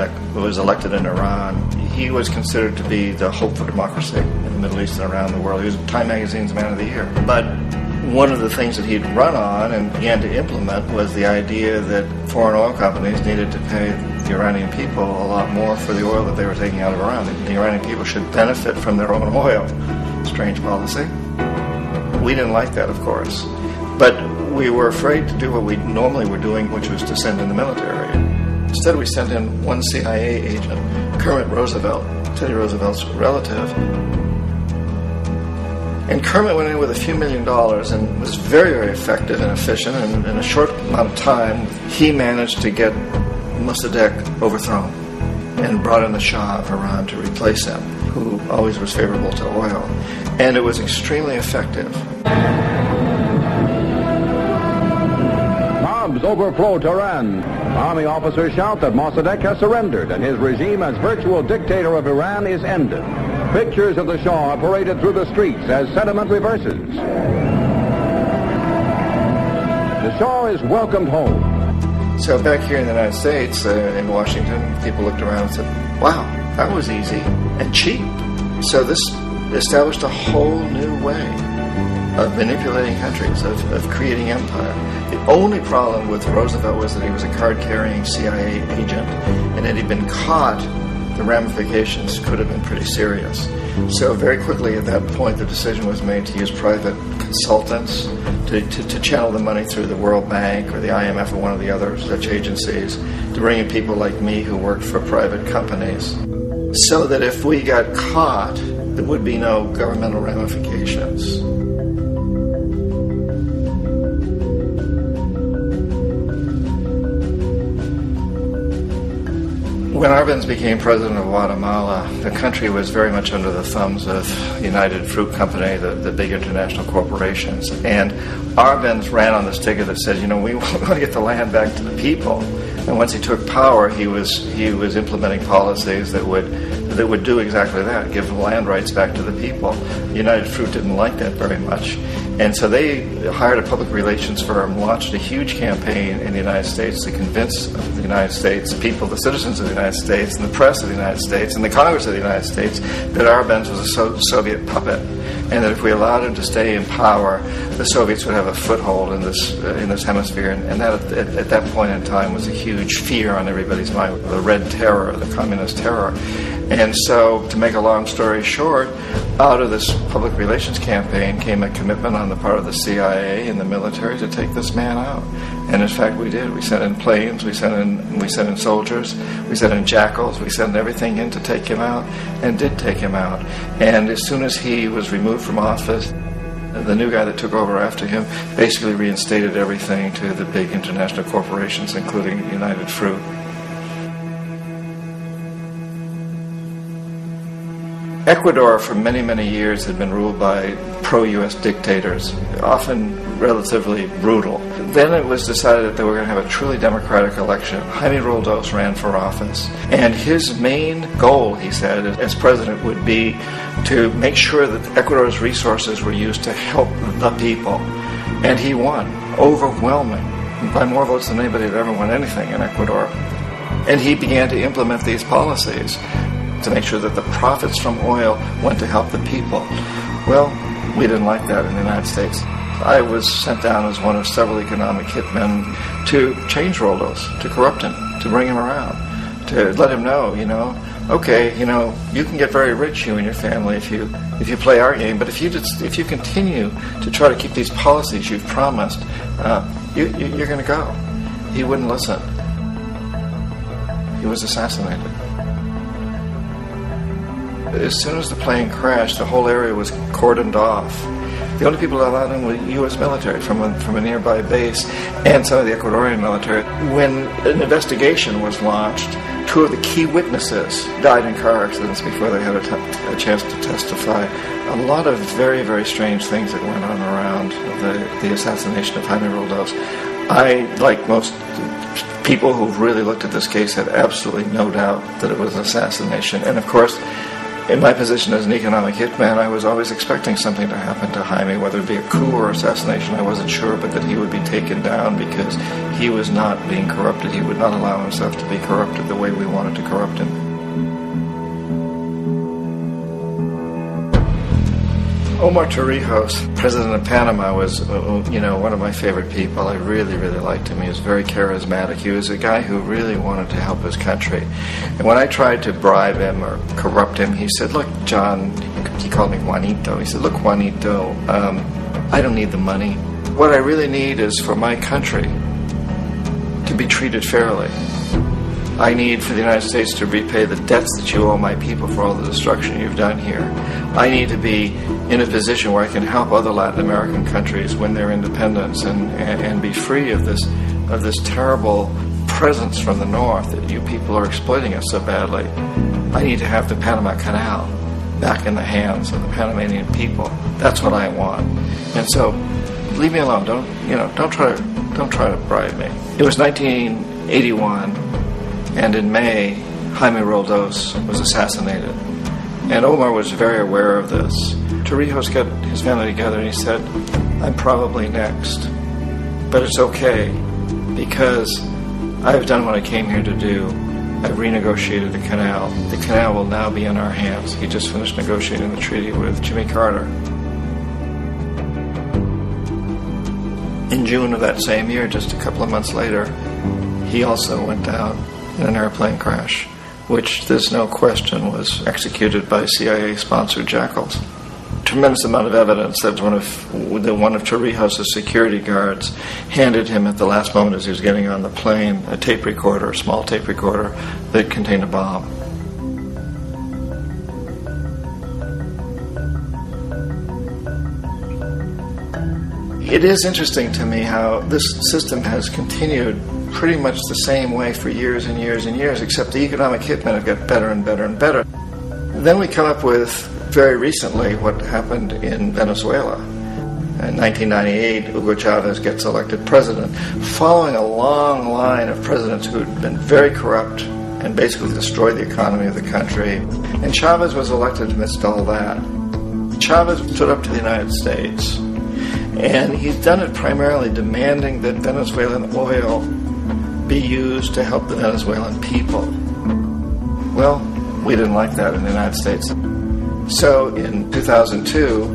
Mossadegh, who was elected in Iran. He was considered to be the hope for democracy in the Middle East and around the world. He was Time Magazine's Man of the Year. But one of the things that he'd run on and began to implement was the idea that foreign oil companies needed to pay the Iranian people a lot more for the oil that they were taking out of Iran. The Iranian people should benefit from their own oil. Strange policy. We didn't like that, of course. But we were afraid to do what we normally were doing, which was to send in the military. Instead, we sent in one CIA agent, Kermit Roosevelt, Teddy Roosevelt's relative. And Kermit went in with a few $1 million and was very, very effective and efficient. And in a short amount of time, he managed to get Mossadegh overthrown and brought in the Shah of Iran to replace him, who always was favorable to oil. And it was extremely effective. Bombs overflow Tehran. Army officers shout that Mossadegh has surrendered and his regime as virtual dictator of Iran is ended. Pictures of the Shah are paraded through the streets as sentiment reverses. The Shah is welcomed home. So back here in the United States, in Washington, people looked around and said, wow, that was easy and cheap. So this established a whole new way of manipulating countries, of creating empire. The only problem with Roosevelt was that he was a card-carrying CIA agent, and had he been caught, the ramifications could have been pretty serious. So very quickly at that point, the decision was made to use private consultants to channel the money through the World Bank or the IMF or one of the other such agencies, to bring in people like me who worked for private companies, so that if we got caught, there would be no governmental ramifications. When Arbenz became president of Guatemala, the country was very much under the thumbs of United Fruit Company, the big international corporations. And Arbenz ran on this ticket that said, we want to get the land back to the people. And once he took power, he was implementing policies that would do exactly that, give the land rights back to the people. United Fruit didn't like that very much. And so they hired a public relations firm, launched a huge campaign in the United States to convince the United States people, the citizens of the United States, and the press of the United States, and the Congress of the United States, that Arbenz was a Soviet puppet, and that if we allowed him to stay in power, the Soviets would have a foothold in this hemisphere. And that at that point in time was a huge fear on everybody's mind, the Red Terror, the Communist Terror. And so, to make a long story short, out of this public relations campaign came a commitment on the part of the CIA and the military to take this man out. And in fact, we did. We sent in planes, we sent in soldiers, we sent in jackals, we sent everything in to take him out, and did take him out. And as soon as he was removed from office, the new guy that took over after him basically reinstated everything to the big international corporations, including United Fruit. Ecuador for many, many years had been ruled by pro-U.S. dictators, often relatively brutal. Then it was decided that they were going to have a truly democratic election. Jaime Roldos ran for office, and his main goal, he said, as president would be to make sure that Ecuador's resources were used to help the people. And he won, overwhelming, by more votes than anybody had ever won anything in Ecuador. And he began to implement these policies to make sure that the profits from oil went to help the people. Well, we didn't like that in the United States. I was sent down as one of several economic hitmen to change Roldos, to corrupt him, to bring him around, to let him know, okay, you can get very rich, you and your family, if you play our game, but if you continue to try to keep these policies you've promised, you're going to go. He wouldn't listen. He was assassinated. As soon as the plane crashed, the whole area was cordoned off. The only people allowed in were U.S. military from a nearby base and some of the Ecuadorian military. When an investigation was launched, two of the key witnesses died in car accidents before they had a chance to testify. A lot of very, very strange things that went on around the assassination of Jaime Roldos. I, like most people who've really looked at this case, had absolutely no doubt that it was an assassination. And of course, In my position as an economic hitman, I was always expecting something to happen to Jaime, whether it be a coup or assassination, I wasn't sure, but that he would be taken down because he was not being corrupted. He would not allow himself to be corrupted the way we wanted to corrupt him. Omar Torrijos, president of Panama, was, one of my favorite people. I really, really liked him. He was very charismatic. He was a guy who really wanted to help his country. And when I tried to bribe him or corrupt him, he said, "Look, John," he called me Juanito. He said, "Look, Juanito, I don't need the money. What I really need is for my country to be treated fairly. I need for the United States to repay the debts that you owe my people for all the destruction you've done here. I need to be in a position where I can help other Latin American countries win their independence and be free of this terrible presence from the north that you people are exploiting us so badly. I need to have the Panama Canal back in the hands of the Panamanian people. That's what I want. And so, leave me alone. Don't try to bribe me." It was 1981. And in May, Jaime Roldos was assassinated. And Omar was very aware of this. Torrijos got his family together and he said, "I'm probably next. But it's okay, because I've done what I came here to do. I've renegotiated the canal. The canal will now be in our hands." He just finished negotiating the treaty with Jimmy Carter. In June of that same year, just a couple of months later, he also went down in an airplane crash, which there's no question was executed by CIA-sponsored jackals. Tremendous amount of evidence that one of Torrijos' security guards handed him at the last moment as he was getting on the plane a tape recorder, a small tape recorder that contained a bomb. It is interesting to me how this system has continued pretty much the same way for years and years and years, except the economic hitmen have got better and better and better. Then we come up with, very recently, what happened in Venezuela. In 1998, Hugo Chavez gets elected president, following a long line of presidents who had been very corrupt and basically destroyed the economy of the country. And Chavez was elected amidst all that. Chavez stood up to the United States, and he's done it primarily demanding that Venezuelan oil be used to help the Venezuelan people. Well, we didn't like that in the United States. So in 2002,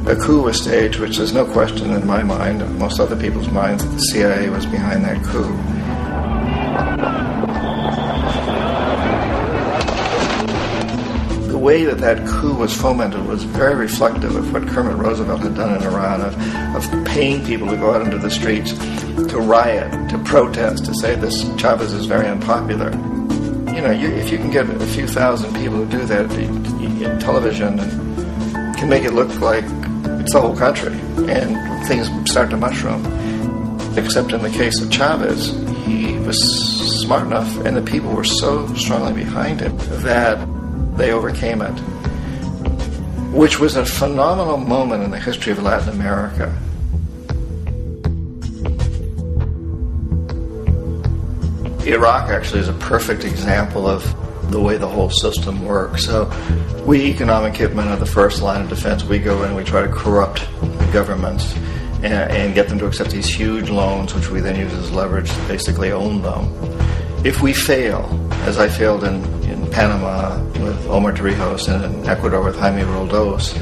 a coup was staged, which there's no question in my mind, and most other people's minds, that the CIA was behind that coup. The way that coup was fomented was very reflective of what Kermit Roosevelt had done in Iran, of paying people to go out into the streets, to riot, to protest, to say this Chavez is very unpopular. If you can get a few thousand people to do that in television, and can make it look like it's the whole country, and things start to mushroom. Except in the case of Chavez, he was smart enough, and the people were so strongly behind him that they overcame it, which was a phenomenal moment in the history of Latin America. Iraq actually is a perfect example of the way the whole system works. So we economic hitmen are the first line of defense. We go in and we try to corrupt governments and get them to accept these huge loans, which we then use as leverage to basically own them. If we fail, as I failed in Panama with Omar Torrijos and in Ecuador with Jaime Roldos,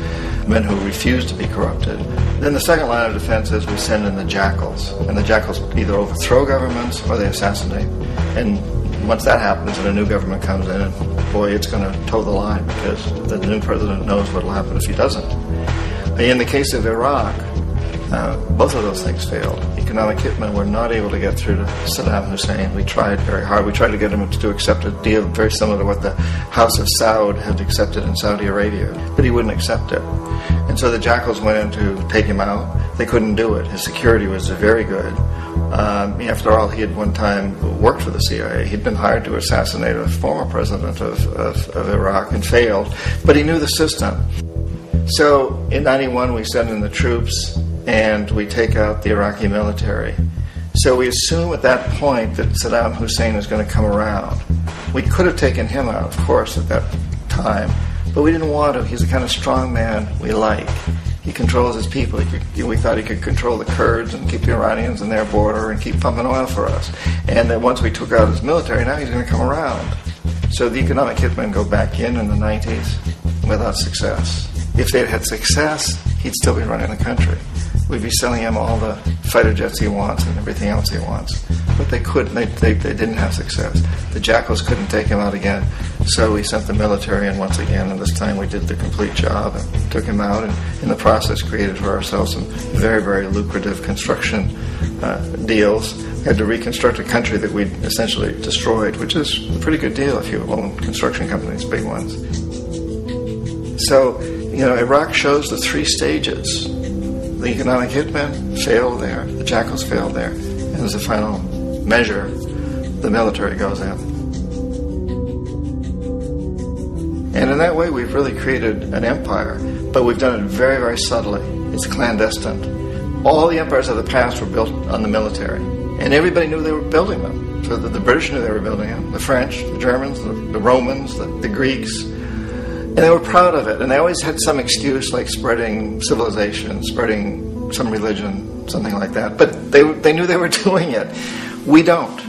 men who refuse to be corrupted, then the second line of defense is we send in the jackals. And the jackals either overthrow governments or they assassinate. And once that happens and a new government comes in, and boy, it's going to toe the line, because the new president knows what will happen if he doesn't. In the case of Iraq, both of those things failed. Economic hitmen were not able to get through to Saddam Hussein. We tried very hard. We tried to get him to accept a deal very similar to what the House of Saud had accepted in Saudi Arabia, but he wouldn't accept it. And so the jackals went in to take him out. They couldn't do it. His security was very good. After all, he had one time worked for the CIA. He'd been hired to assassinate a former president of Iraq and failed, but he knew the system. So in 91, we send in the troops and we take out the Iraqi military. So we assume at that point that Saddam Hussein is going to come around. We could have taken him out, of course, at that time, But we didn't want him. He's the kind of strong man we like. He controls his people. We thought he could control the Kurds and keep the Iranians in their border and keep pumping oil for us. And that once we took out his military, now he's going to come around. So the economic hitmen go back in the 90s without success. If they'd had success, he'd still be running the country. We'd be selling him all the fighter jets he wants and everything else he wants. But they couldn't. They didn't have success. The Jackals couldn't take him out again. So we sent the military in once again, and this time we did the complete job and took him out, and in the process created for ourselves some very, very lucrative construction deals. We had to reconstruct a country that we'd essentially destroyed, which is a pretty good deal if you own construction companies, big ones. So, Iraq shows the three stages. The economic hitmen failed there, the Jackals failed there, and as a final measure, the military goes in. And in that way, we've really created an empire, but we've done it very, very subtly. It's clandestine. All the empires of the past were built on the military, and everybody knew they were building them. So the British knew they were building them, the French, the Germans, the Romans, the Greeks, and they were proud of it. And they always had some excuse, like spreading civilization, spreading some religion, something like that. But they knew they were doing it. We don't.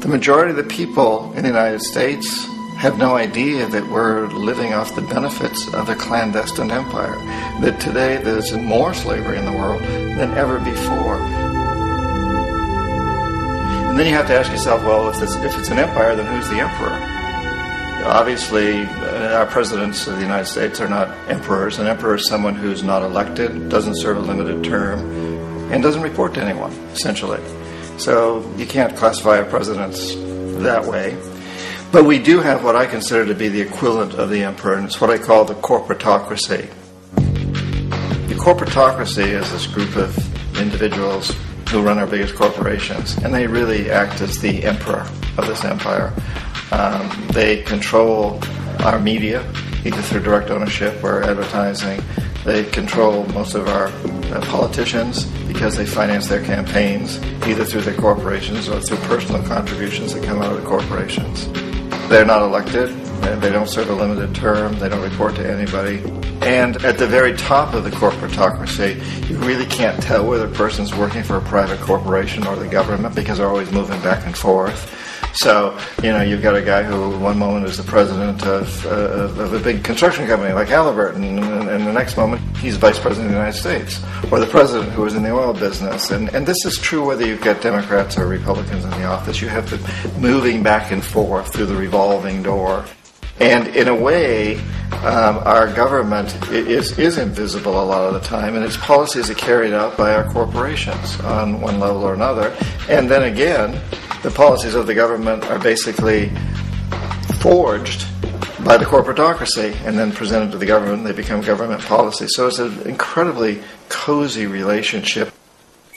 The majority of the people in the United States have no idea that we're living off the benefits of a clandestine empire. That today there's more slavery in the world than ever before. And then you have to ask yourself, well, if it's an empire, then who's the emperor? Obviously, our presidents of the United States are not emperors. An emperor is someone who's not elected, doesn't serve a limited term, and doesn't report to anyone, essentially. So you can't classify our presidents that way. But we do have what I consider to be the equivalent of the emperor, and it's what I call the corporatocracy. The corporatocracy is this group of individuals who run our biggest corporations, and they really act as the emperor of this empire. They control our media, either through direct ownership or advertising. They control most of our politicians because they finance their campaigns, either through their corporations or through personal contributions that come out of the corporations. They're not elected. They don't serve a limited term. They don't report to anybody. And at the very top of the corporatocracy, you really can't tell whether a person's working for a private corporation or the government because they're always moving back and forth. So, you've got a guy who one moment is the president of a big construction company like Halliburton, and the next moment he's vice president of the United States, or the president who is in the oil business. And this is true whether you've got Democrats or Republicans in the office. You have to moving back and forth through the revolving door. And in a way, our government is invisible a lot of the time, and its policies are carried out by our corporations on one level or another. And then again, the policies of the government are basically forged by the corporatocracy and then presented to the government, and they become government policy. So it's an incredibly cozy relationship.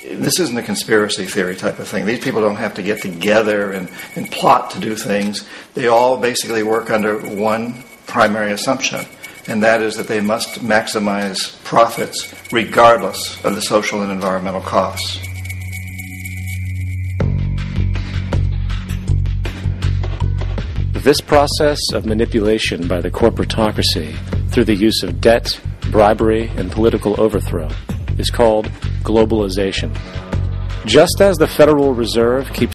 This isn't a conspiracy theory type of thing. These people don't have to get together and plot to do things. They all basically work under one primary assumption, and that is that they must maximize profits regardless of the social and environmental costs. This process of manipulation by the corporatocracy through the use of debt, bribery, and political overthrow is called globalization. Just as the Federal Reserve keeps